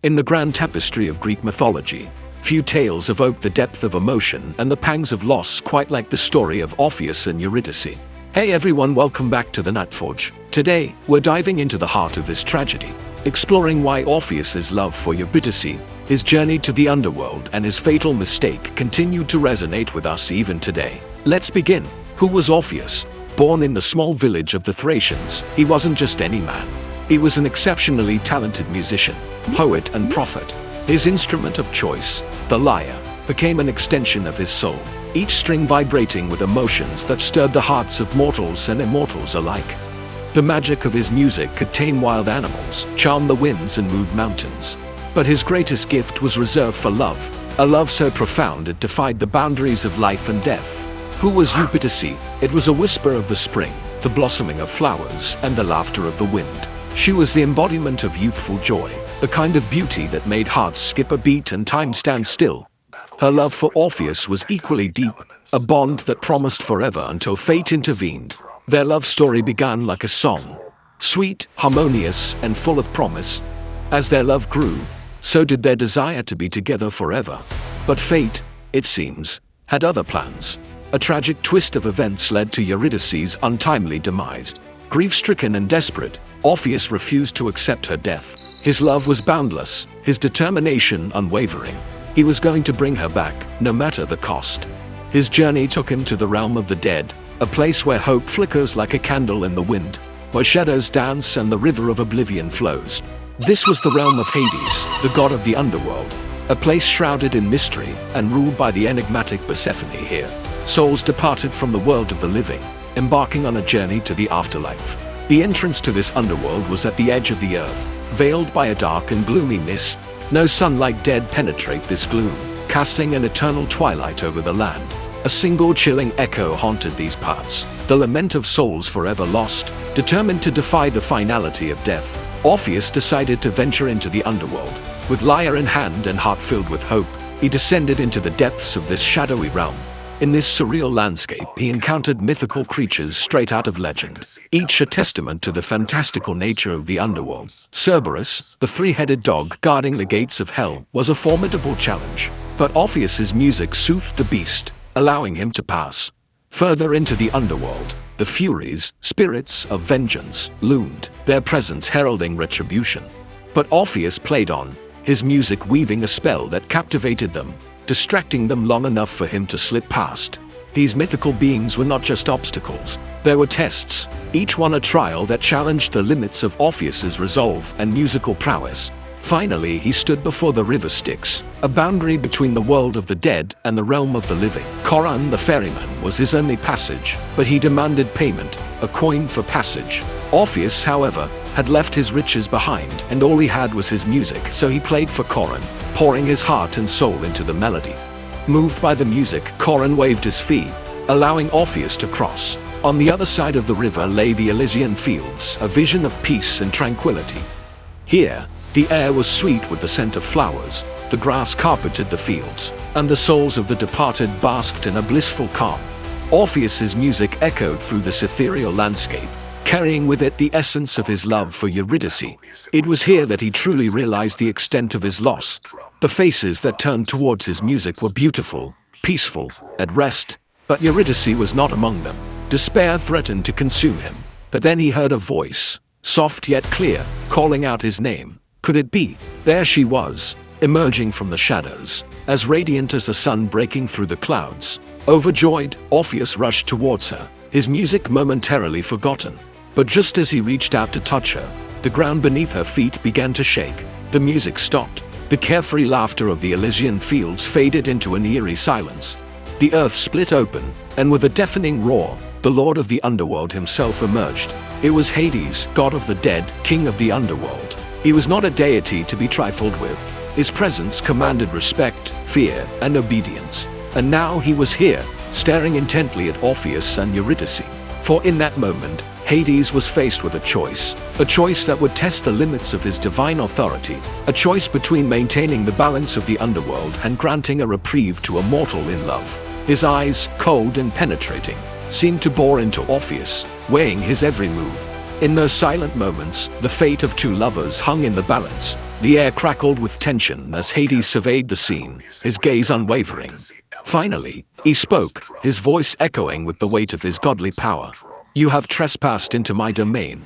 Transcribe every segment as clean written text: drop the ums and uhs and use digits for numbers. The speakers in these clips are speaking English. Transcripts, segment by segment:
In the grand tapestry of Greek mythology, few tales evoke the depth of emotion and the pangs of loss quite like the story of Orpheus and Eurydice. Hey everyone, welcome back to the Nutforge. Today, we're diving into the heart of this tragedy, exploring why Orpheus's love for Eurydice, his journey to the underworld, and his fatal mistake continue to resonate with us even today. Let's begin. Who was Orpheus? Born in the small village of the Thracians, he wasn't just any man. He was an exceptionally talented musician, poet, and prophet. His instrument of choice, the lyre, became an extension of his soul, each string vibrating with emotions that stirred the hearts of mortals and immortals alike. The magic of his music could tame wild animals, charm the winds, and move mountains. But his greatest gift was reserved for love, a love so profound it defied the boundaries of life and death. Who was Eurydice? It was a whisper of the spring, the blossoming of flowers, and the laughter of the wind. She was the embodiment of youthful joy, the kind of beauty that made hearts skip a beat and time stand still. Her love for Orpheus was equally deep, a bond that promised forever until fate intervened. Their love story began like a song, sweet, harmonious, and full of promise. As their love grew, so did their desire to be together forever. But fate, it seems, had other plans. A tragic twist of events led to Eurydice's untimely demise. Grief-stricken and desperate, Orpheus refused to accept her death. His love was boundless, his determination unwavering. He was going to bring her back, no matter the cost. His journey took him to the realm of the dead, a place where hope flickers like a candle in the wind, where shadows dance and the river of oblivion flows. This was the realm of Hades, the god of the underworld, a place shrouded in mystery and ruled by the enigmatic Persephone. Here, souls departed from the world of the living, embarking on a journey to the afterlife. The entrance to this underworld was at the edge of the earth, veiled by a dark and gloomy mist. No sunlight dared penetrate this gloom, casting an eternal twilight over the land. A single chilling echo haunted these parts, the lament of souls forever lost. Determined to defy the finality of death, Orpheus decided to venture into the underworld. With lyre in hand and heart filled with hope, he descended into the depths of this shadowy realm. In this surreal landscape, he encountered mythical creatures straight out of legend, each a testament to the fantastical nature of the underworld. Cerberus, the three-headed dog guarding the gates of hell, was a formidable challenge, but Orpheus's music soothed the beast, allowing him to pass. Further into the underworld, the Furies, spirits of vengeance, loomed, their presence heralding retribution. But Orpheus played on, his music weaving a spell that captivated them, distracting them long enough for him to slip past. These mythical beings were not just obstacles, they were tests, each one a trial that challenged the limits of Orpheus's resolve and musical prowess. Finally, he stood before the river Styx, a boundary between the world of the dead and the realm of the living. Coron the ferryman was his only passage, but he demanded payment, a coin for passage. Orpheus, however, had left his riches behind, and all he had was his music, so he played for Coron, pouring his heart and soul into the melody. Moved by the music, Coron waved his fee, allowing Orpheus to cross. On the other side of the river lay the Elysian fields, a vision of peace and tranquility. Here, the air was sweet with the scent of flowers, the grass carpeted the fields, and the souls of the departed basked in a blissful calm. Orpheus's music echoed through this ethereal landscape, carrying with it the essence of his love for Eurydice. It was here that he truly realized the extent of his loss. The faces that turned towards his music were beautiful, peaceful, at rest, but Eurydice was not among them. Despair threatened to consume him, but then he heard a voice, soft yet clear, calling out his name. Could it be? There she was, emerging from the shadows, as radiant as the sun breaking through the clouds. Overjoyed, Orpheus rushed towards her, his music momentarily forgotten. But just as he reached out to touch her, the ground beneath her feet began to shake. The music stopped. The carefree laughter of the Elysian fields faded into an eerie silence. The earth split open, and with a deafening roar, the lord of the underworld himself emerged. It was Hades, god of the dead, king of the underworld. He was not a deity to be trifled with. His presence commanded respect, fear, and obedience. And now he was here, staring intently at Orpheus and Eurydice. For in that moment, Hades was faced with a choice that would test the limits of his divine authority, a choice between maintaining the balance of the underworld and granting a reprieve to a mortal in love. His eyes, cold and penetrating, seemed to bore into Orpheus, weighing his every move. In those silent moments, the fate of two lovers hung in the balance. The air crackled with tension as Hades surveyed the scene, his gaze unwavering. Finally, he spoke, his voice echoing with the weight of his godly power. "You have trespassed into my domain,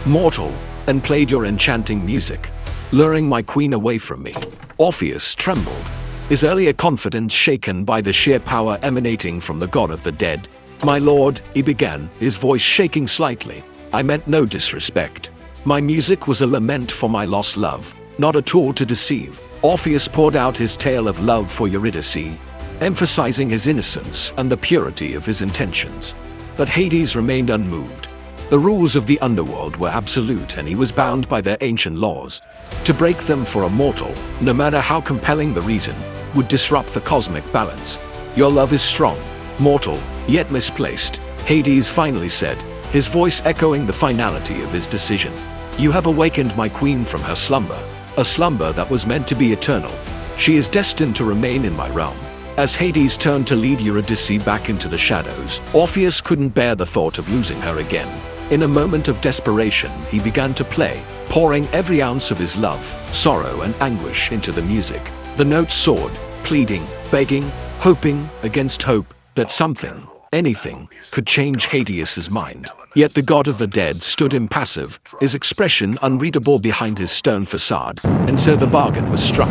mortal, and played your enchanting music, luring my queen away from me." Orpheus trembled, his earlier confidence shaken by the sheer power emanating from the god of the dead. "My lord," he began, his voice shaking slightly, "I meant no disrespect. My music was a lament for my lost love, not a tool to deceive." Orpheus poured out his tale of love for Eurydice, emphasizing his innocence and the purity of his intentions. But Hades remained unmoved. The rules of the underworld were absolute and he was bound by their ancient laws. To break them for a mortal, no matter how compelling the reason, would disrupt the cosmic balance. "Your love is strong, mortal, yet misplaced," Hades finally said, his voice echoing the finality of his decision. "You have awakened my queen from her slumber, a slumber that was meant to be eternal. She is destined to remain in my realm." As Hades turned to lead Eurydice back into the shadows, Orpheus couldn't bear the thought of losing her again. In a moment of desperation, he began to play, pouring every ounce of his love, sorrow, and anguish into the music. The notes soared, pleading, begging, hoping against hope that something, anything, could change Hades' mind. Yet the god of the dead stood impassive, his expression unreadable behind his stern facade, and so the bargain was struck.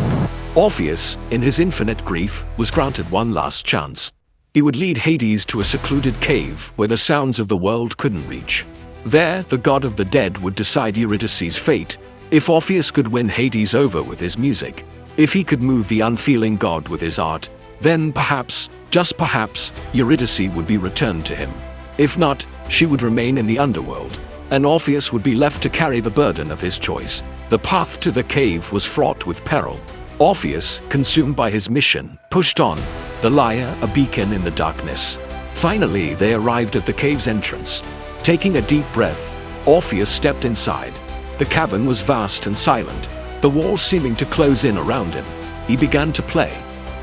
Orpheus, in his infinite grief, was granted one last chance. He would lead Hades to a secluded cave where the sounds of the world couldn't reach. There, the god of the dead would decide Eurydice's fate. If Orpheus could win Hades over with his music, if he could move the unfeeling god with his art, then perhaps, just perhaps, Eurydice would be returned to him. If not, she would remain in the underworld, and Orpheus would be left to carry the burden of his choice. The path to the cave was fraught with peril. Orpheus, consumed by his mission, pushed on, the lyre a beacon in the darkness. Finally, they arrived at the cave's entrance. Taking a deep breath, Orpheus stepped inside. The cavern was vast and silent, the walls seeming to close in around him. He began to play.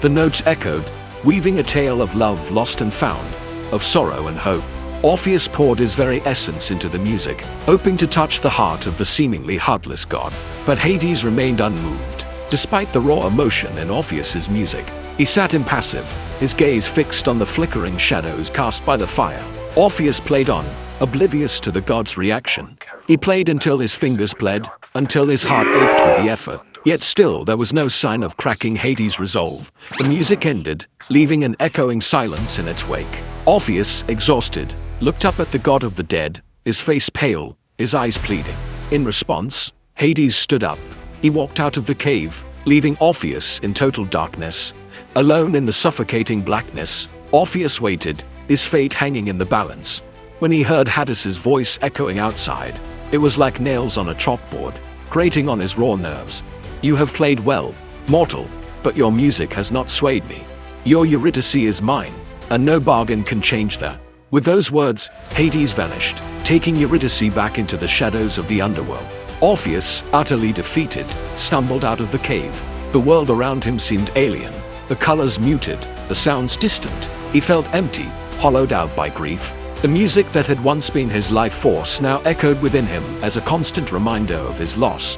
The notes echoed, weaving a tale of love lost and found, of sorrow and hope. Orpheus poured his very essence into the music, hoping to touch the heart of the seemingly heartless god. But Hades remained unmoved. Despite the raw emotion in Orpheus's music, he sat impassive, his gaze fixed on the flickering shadows cast by the fire. Orpheus played on, oblivious to the god's reaction. He played until his fingers bled, until his heart ached with the effort. Yet still there was no sign of cracking Hades' resolve. The music ended, leaving an echoing silence in its wake. Orpheus, exhausted, looked up at the god of the dead, his face pale, his eyes pleading. In response, Hades stood up. He walked out of the cave, leaving Orpheus in total darkness. Alone in the suffocating blackness, Orpheus waited, his fate hanging in the balance. When he heard Hades's voice echoing outside, it was like nails on a chalkboard, grating on his raw nerves. "You have played well, mortal, but your music has not swayed me. Your Eurydice is mine, and no bargain can change that." With those words, Hades vanished, taking Eurydice back into the shadows of the underworld. Orpheus, utterly defeated, stumbled out of the cave. The world around him seemed alien, the colors muted, the sounds distant. He felt empty, hollowed out by grief. The music that had once been his life force now echoed within him as a constant reminder of his loss.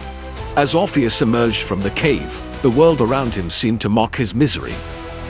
As Orpheus emerged from the cave, the world around him seemed to mock his misery.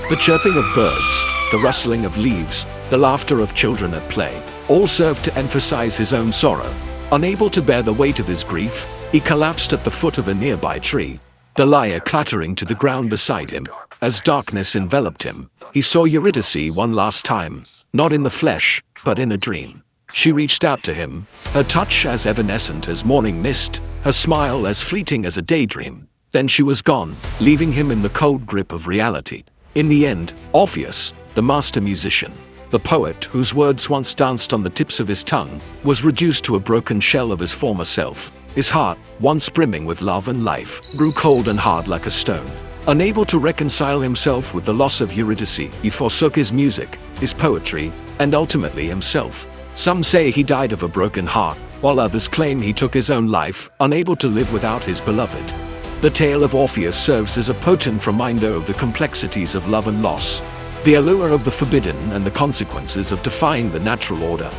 The chirping of birds, the rustling of leaves, the laughter of children at play, all served to emphasize his own sorrow. Unable to bear the weight of his grief, he collapsed at the foot of a nearby tree, the lyre clattering to the ground beside him. As darkness enveloped him, he saw Eurydice one last time, not in the flesh, but in a dream. She reached out to him, her touch as evanescent as morning mist, her smile as fleeting as a daydream. Then she was gone, leaving him in the cold grip of reality. In the end, Orpheus, the master musician, the poet whose words once danced on the tips of his tongue, was reduced to a broken shell of his former self. His heart, once brimming with love and life, grew cold and hard like a stone. Unable to reconcile himself with the loss of Eurydice, he forsook his music, his poetry, and ultimately himself. Some say he died of a broken heart, while others claim he took his own life, unable to live without his beloved. The tale of Orpheus serves as a potent reminder of the complexities of love and loss, the allure of the forbidden and the consequences of defying the natural order.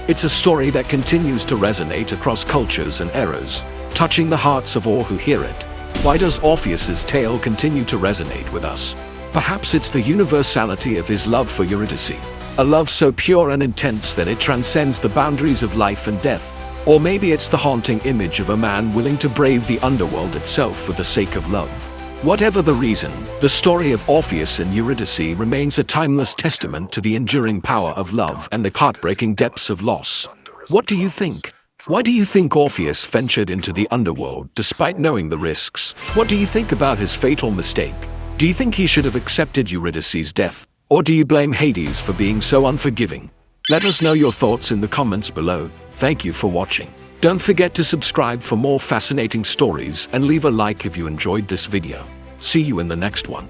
It's a story that continues to resonate across cultures and eras, touching the hearts of all who hear it. Why does Orpheus's tale continue to resonate with us? Perhaps it's the universality of his love for Eurydice, a love so pure and intense that it transcends the boundaries of life and death. Or maybe it's the haunting image of a man willing to brave the underworld itself for the sake of love. Whatever the reason, the story of Orpheus and Eurydice remains a timeless testament to the enduring power of love and the heartbreaking depths of loss. What do you think? Why do you think Orpheus ventured into the underworld despite knowing the risks? What do you think about his fatal mistake? Do you think he should have accepted Eurydice's death? Or do you blame Hades for being so unforgiving? Let us know your thoughts in the comments below. Thank you for watching. Don't forget to subscribe for more fascinating stories and leave a like if you enjoyed this video. See you in the next one.